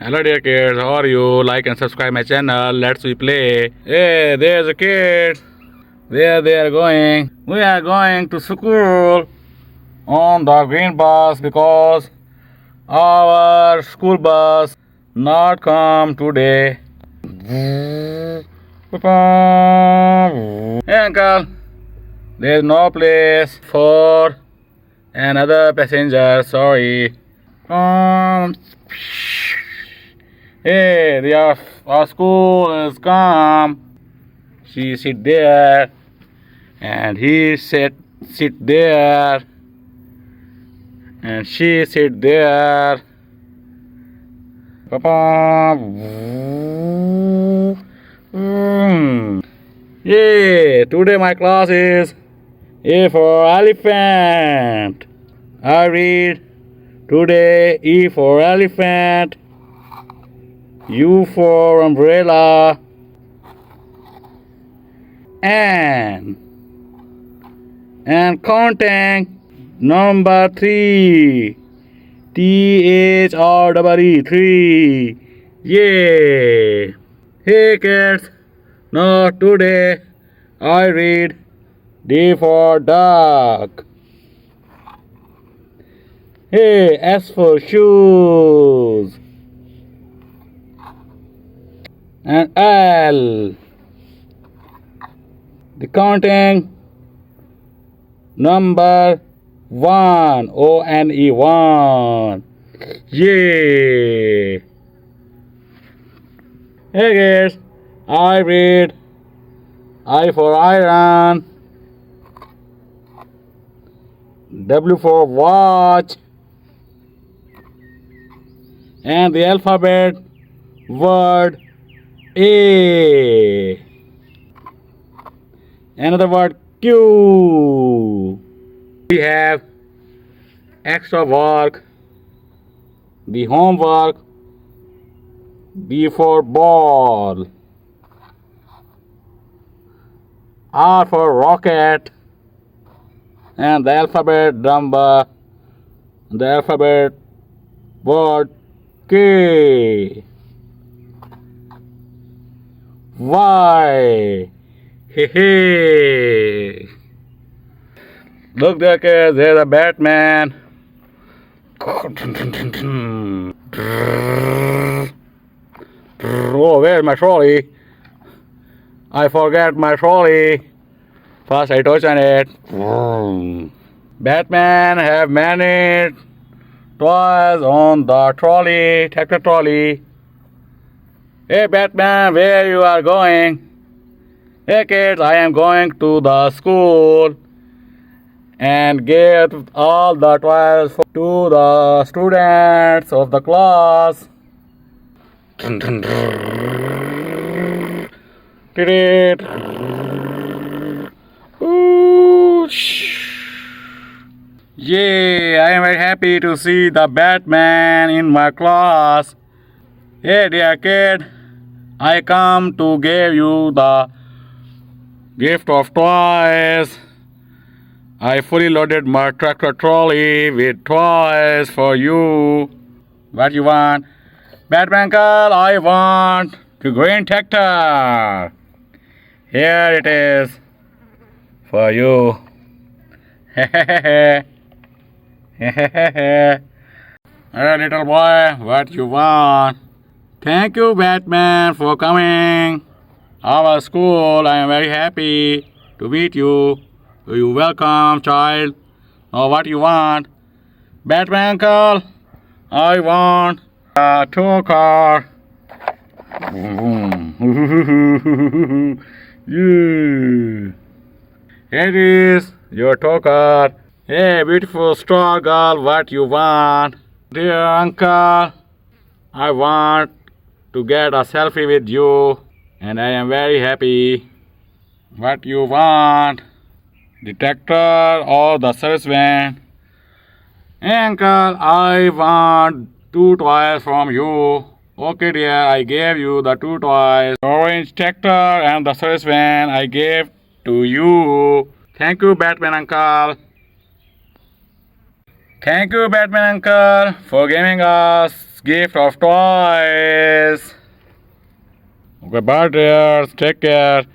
Hello dear kids, how are you? Like and subscribe my channel. Let's we play. Hey, there's a kid. Where they are going? We are going to school on the green bus because our school bus not come today. Hey uncle, there is no place for another passenger. Sorry. Hey, our school is come. She sit there, and he sit there, and she sit there. Papa. Yeah, today my class is A for elephant. I read today E for elephant, U for umbrella, and counting number 3. THREE 3. Yeah. Hey kids, now today I read D for dog. Hey, S for shoes. And L. The counting number 1. ONE 1. Yeah. Hey kids, I read I for iron, W for watch, and the alphabet word A. Another word Q. We have extra work, the homework, B for ball, R for rocket, and the alphabet word K. Y. Hey, hey. Look there, kids, there's a Batman. Oh, where's my trolley? I forgot my trolley. First I touch on it. Batman have many toys on the trolley, tractor trolley. Hey Batman, where you are going? Hey kids, I am going to the school and give all the toys to the students of the class. Yeah, I am very happy to see the Batman in my class. Hey dear kid, I come to give you the gift of toys. I fully loaded my tractor trolley with toys for you. What you want? Batman girl, I want the green tractor. Here it is for you. Hey little boy, what you want? Thank you Batman for coming. Our school, I am very happy to meet you. You welcome child. Now what you want? Batman uncle, I want a tow car. Yeah. Here it is, your tow car. Hey, beautiful straw girl, what you want? Dear uncle, I want to get a selfie with you, and I am very happy. What you want? The tractor or the service van? Hey, uncle, I want 2 toys from you. Okay, dear, I gave you the 2 toys. Orange tractor and the service van I gave to you. Thank you, Batman uncle. Thank you, Batman uncle, for giving us gift of toys. Okay, bye dears. Take care.